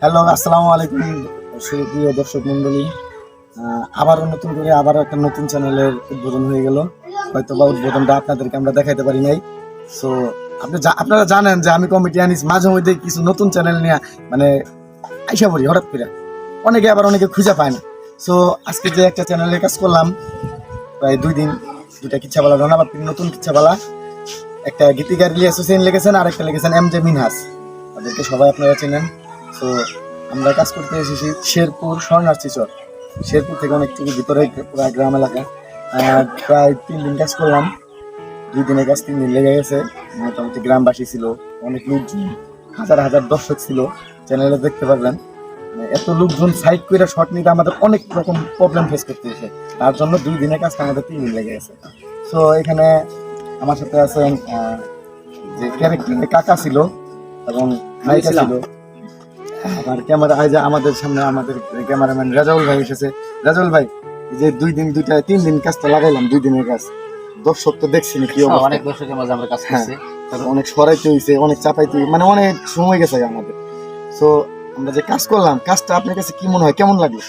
Hello, আসসালামু আলাইকুম সুপ্রিয় দর্শক মন্ডলী। আবারও নতুন করে একটা নতুন চ্যানেলের উদ্বোধন হয়ে গেল। হয়তো বা উদ্বোধনটা আপনাদেরকে আমরা দেখাইতে পারি নাই। সো আপনারা জানেন যে আমি কমেডিয়ানিস মাঝে মধ্যে কিছু নতুন চ্যানেল নিয়ে মানে আইসা পড়ি হঠাৎ করে। অনেকে খুঁজে পায় না। সো আজকে যে একটা চ্যানেলের কাজ করলাম প্রায় 2 দিন, দুইটা কিচ্ছাবালা রনাবাপ্পির নতুন কিচ্ছাবালা, একটা গীতিকার ইলিয়াস হোসেন লিখেছেন আর একটা লিখেছেন এমজে মিনহাস, তাদেরকে সবাই আপনারা চেনেন। তো আমরা কাজ করতে এসেছি শেরপুর শরণার্থীচর। শেরপুর থেকে অনেকটুকু ভিতরে, প্রায় গ্রাম এলাকা। প্রায় 3 দিন কাজ করলাম। 2 দিনের কাজ 3 দিন লেগে গেছে। মোটামুটি গ্রামবাসী ছিল, অনেক লোকজন, হাজার হাজার দর্শক ছিল। চ্যানেলে দেখতে পারলেন এত লোকজন সাইড করে শর্ট নিতে আমাদের অনেক রকম প্রবলেম ফেস করতে হয়েছে। তার জন্য 2 দিনের কাজটা আমাদের 3 দিন লেগে গেছে। তো এখানে আমার সাথে আছেন যে ক্যারেক্টারের কাকা ছিল এবং নায়িকা ছিল। আবার ক্যামেরা আমাদের সামনে আমাদের ক্যামেরাম্যান রাজাউল ভাই এসেছে। রাজাউল ভাই, এই যে 3 দিন কাজ তো লাগাইলাম, 2 দিনের কাজ দর্শক তো দেখছি কি অবস্থা। অনেক দর্শকের মাঝে আমরা কাজ করছি, অনেক সরাইতে হয়েছে, অনেক চাপাইতে হয়েছে, মানে অনেক সময় গেছে আমাদের। তো আমরা যে কাজ করলাম, কাজটা আপনার কাছে কি মনে হয়, কেমন লাগলো?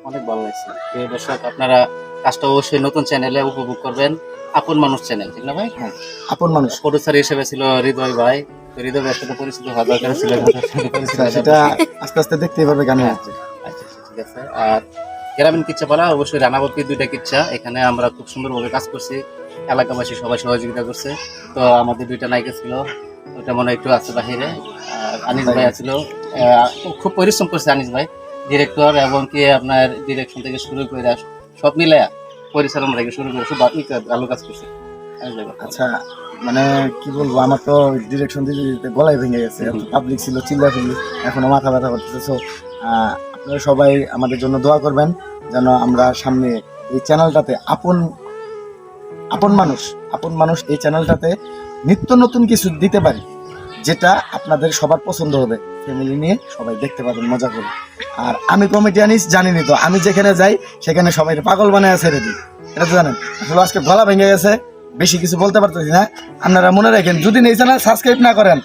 অনেক ভালো লাগছে। প্রিয় দর্শক, আপনারা কাজটা অবশ্যই নতুন চ্যানেলে উপভোগ করবেন। আপন মানুষ চ্যানেল, ঠিক না ভাই? হ্যাঁ, আপন মানুষ। প্রডিউসার হিসেবে ছিল হৃদয় ভাই। তো হৃদয় ভাইয়ের সাথে পরিচিত হওয়া দরকার ছিল, সেটা আস্তে আস্তে দেখতেই পারবে গানে। আচ্ছা, ঠিক আছে। আর গ্রামীণ কিচ্ছা পালা অবশ্যই রানাবাপ্পির 2টা কিচ্ছা, এখানে আমরা খুব সুন্দরভাবে কাজ করছি। এলাকাবাসী সবাই সহযোগিতা করছে। তো আমাদের 2টা নায়িকা ছিল, ওটা মনে হয় একটু আছে বাহিরে। আর আনিস ভাই ছিল, খুব পরিশ্রম করছে আনিস ভাই, ডিরেক্টর এবং কি আপনার ডিরেকশন থেকে শুরু করে সব মিলে পরিচালনা থেকে শুরু করে খুব ভালো কাজ করছে। আচ্ছা, মানে কি বলবো, আমার তো ডিরেকশন দিতে দিতে গলায় ভেঙে গেছে। পাবলিক ছিল, চিল্লা ফেলি, এখনো মাথা ব্যথা করতেছে। সো আপনারা সবাই আমাদের জন্য দোয়া করবেন যেন আমরা সামনে এই চ্যানেলটাতে আপন মানুষ এই চ্যানেলটাতে নিত্য নতুন কিছু দিতে পারি, যেটা আপনাদের সবার পছন্দ হবে। ফ্যামিলি নিয়ে সবাই দেখতে পাবেন মজা করে। আর আমি কমেডিয়ানিস, জানিনি তো, আমি যেখানে যাই সেখানে সবাই পাগল বানায় ছেড়ে দিই, এটা তো জানেন। আসলে আজকে গলা ভেঙে গেছে, বেশি কিছু বলতে পারতেছি না। আপনারা মনে রাখেন, যদি এই চ্যানেল সাবস্ক্রাইব না করেন